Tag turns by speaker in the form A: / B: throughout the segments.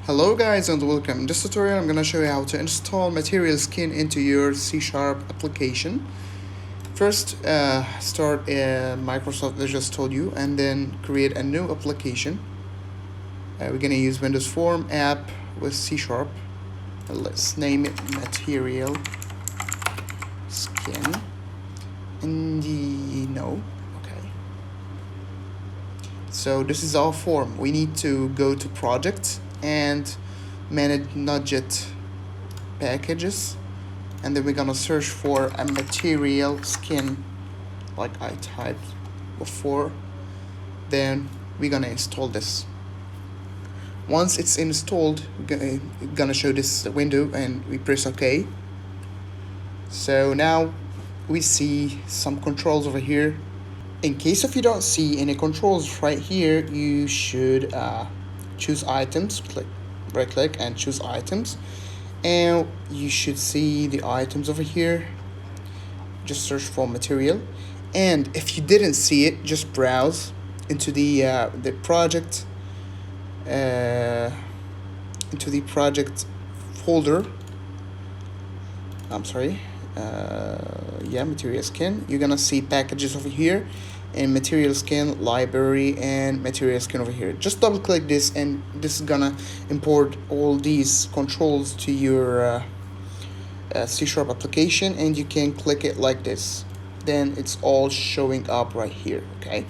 A: Hello guys and welcome. In this tutorial I'm going to show you how to install Material Skin into your C# application. First start Microsoft as just told you, and then create a new application. We're going to use Windows Form app with C#. Let's name it Material Skin. Okay. So this is our form. We need to go to project and manage Nudget packages, and then we're gonna search for a Material Skin like I typed before. Then we're gonna install this. Once it's installed, we're gonna show this window and we press OK. So now we see some controls over here. In case if you don't see any controls right here, you should choose items, right click and choose items, and you should see the items over here. Just search for material, and if you didn't see it, just browse into the project folder. Material Skin. You're gonna see packages over here, and Material Skin library, and Material Skin over here. Just double click this, and this is gonna import all these controls to your C# application, and you can click it like this. Then it's all showing up right here. Okay,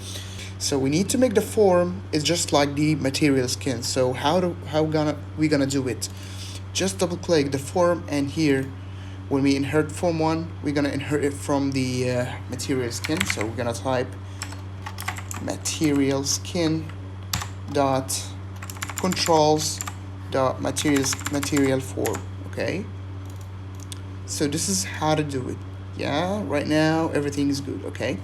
A: so we need to make the form is just like the Material Skin. So we gonna do it? Just double click the form, and here when we inherit form 1, we're gonna inherit it from the Material Skin. So we're gonna type Material Skin dot controls dot material form. Okay, so this is how to do it. Yeah, right now everything is good. Okay,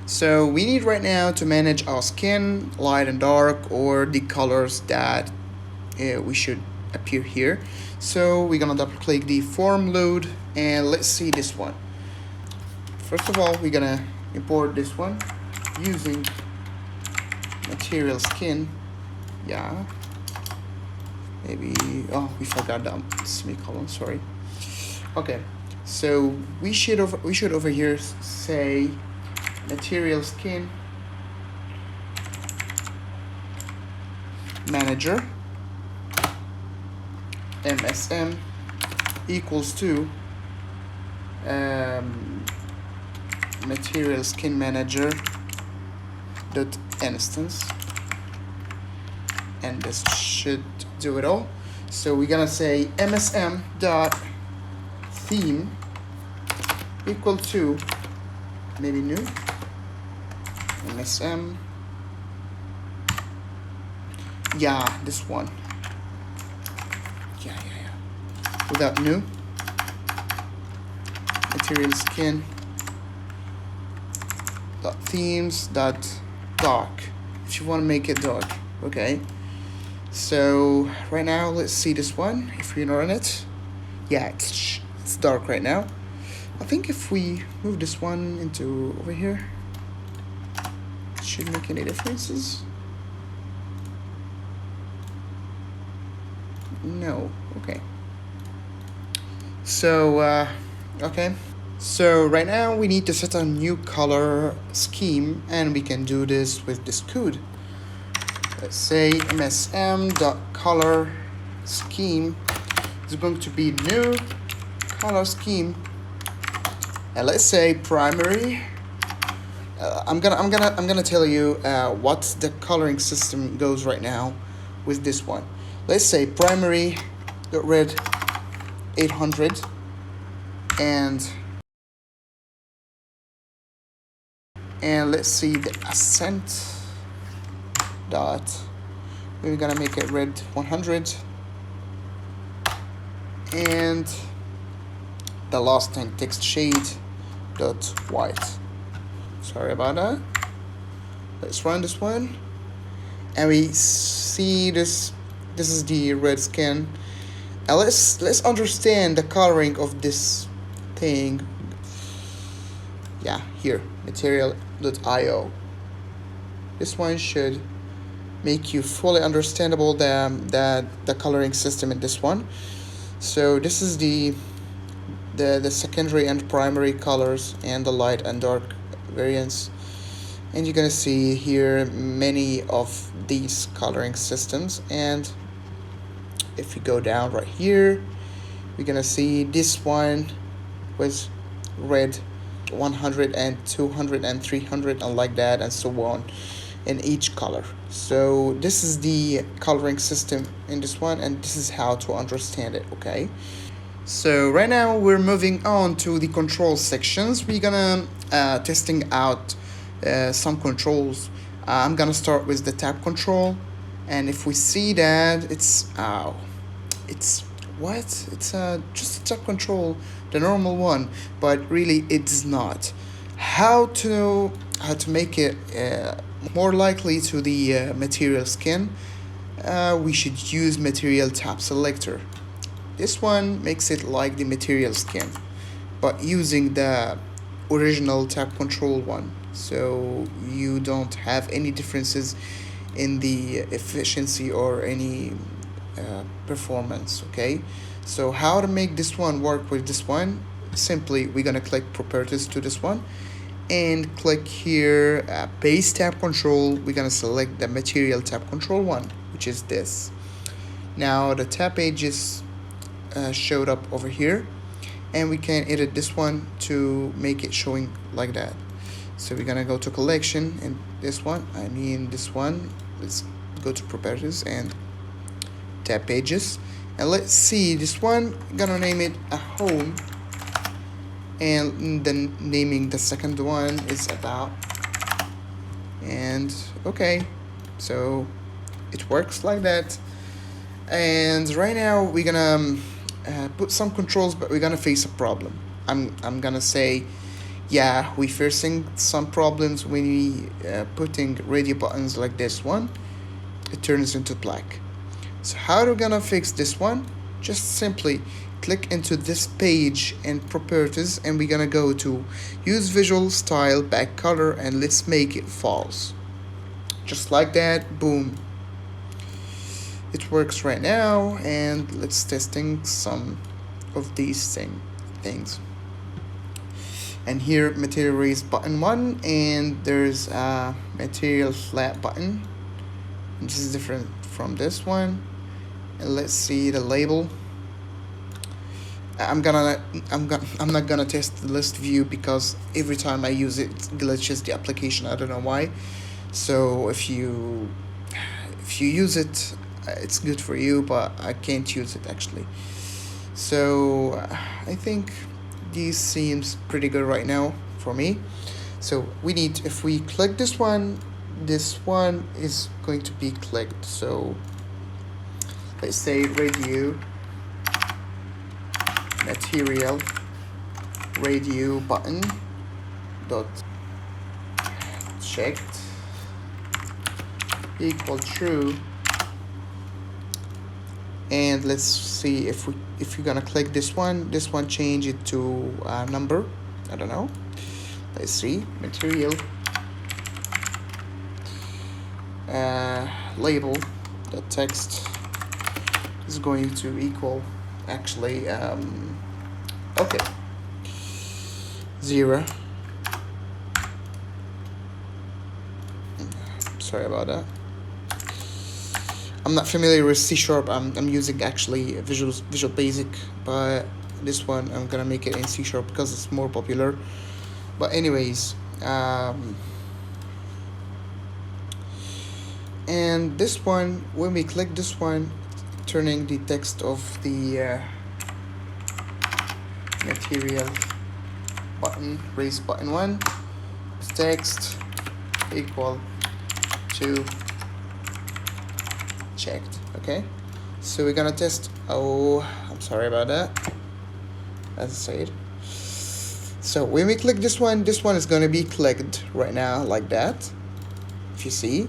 A: so we need right now to manage our skin, light and dark, or the colors that we should appear here. So we're gonna double click the form load, and let's see this one. First of all, we're gonna import this one using Material Skin. Yeah, maybe, oh, we forgot that semicolon, sorry. Okay, so we should over here say Material Skin manager MSM equals to Material Skin manager dot instance, and this should do it all. So we're gonna say MSM dot theme equal to maybe new MSM, yeah, this one, yeah, without new Material Skin dot themes dot dark, if you want to make it dark. Okay, so right now let's see this one. If we run it, yeah, it's dark right now. I think if we move this one into over here, it should make any differences. No. Okay, so okay, so right now we need to set a new color scheme, and we can do this with this code. Let's say msm.color scheme is going to be new color scheme, and let's say primary. I'm gonna tell you what the coloring system goes right now with this one. Let's say primary red 800, and let's see the accent dot, we're gonna make it red 100, and the last thing text shade dot white. Sorry about that. Let's run this one, and we see this is the red skin. And let's understand the coloring of this thing. Yeah, here material.io. This one should make you fully understandable the coloring system in this one. So this is the secondary and primary colors and the light and dark variants, and you're gonna see here many of these coloring systems. And if you go down right here, we're gonna see this one with red 100 and 200 and 300 and like that and so on in each color. So this is the coloring system in this one, and this is how to understand it. Okay, so right now we're moving on to the control sections. We're gonna testing out some controls. I'm gonna start with the tab control, and if we see that it's just a tab control, the normal one, but really it's not. How to make it more likely to the material skin? We should use material tab selector. This one makes it like the material skin, but using the original tab control one, so you don't have any differences in the efficiency or any performance. Okay, so how to make this one work with this one? Simply, we're gonna click properties to this one and click here base tab control. We're gonna select the material tab control one, which is this. Now the tab pages showed up over here, and we can edit this one to make it showing like that. So we're gonna go to collection, and this one, let's go to properties and tab pages, and let's see this one. Gonna name it a home, and then naming the second one is about. And okay, so it works like that. And right now we're gonna put some controls, but we're gonna face a problem. I'm gonna say, yeah, we facing some problems when we putting radio buttons like this one. It turns into black. So how are we gonna fix this one? Just simply click into this page and properties, and we're gonna go to use visual style back color, and let's make it false. Just like that, boom. It works right now, and let's testing some of these things. And here material raise button 1, and there's a material flat button. This is different from this one. And let's see the label. I'm not gonna test the list view because every time I use it, it glitches the application. I don't know why. So if you use it, it's good for you, but I can't use it actually. So I think these seems pretty good right now for me. So we need, if we click this one is going to be clicked. So let's say radio material radio button dot checked equal true. And let's see if you're gonna click this one change it to a number. I don't know. Let's see, material label the text is going to equal actually okay 0. Sorry about that. I'm not familiar with C#. I'm using actually Visual Basic, but this one I'm gonna make it in C# because it's more popular. But anyways, and this one, when we click this one, turning the text of the material button raise button 1 text equal to checked. Okay, so we're gonna test. Oh, I'm sorry about that, as I said. So when we click this one is gonna be clicked right now like that, if you see.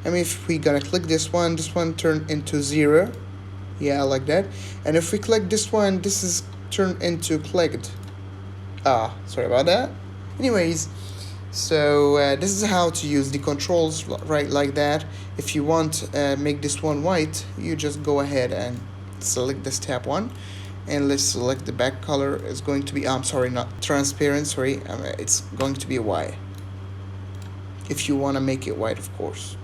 A: And if we gonna click this one turn into 0, yeah, like that. And if we click this one, this is turned into clicked. Sorry about that. Anyways, So this is how to use the controls right like that. If you want make this one white, you just go ahead and select this tab 1, and let's select the back color is going to be, I'm sorry, not transparent, sorry, it's going to be a Y. If you want to make it white, of course.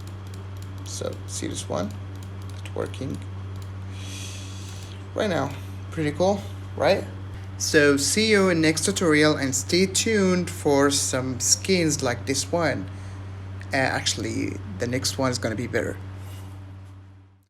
A: So see this one, it's working right now. Pretty cool, right? So see you in next tutorial, and stay tuned for some skins like this one. Actually, the next one is gonna be better.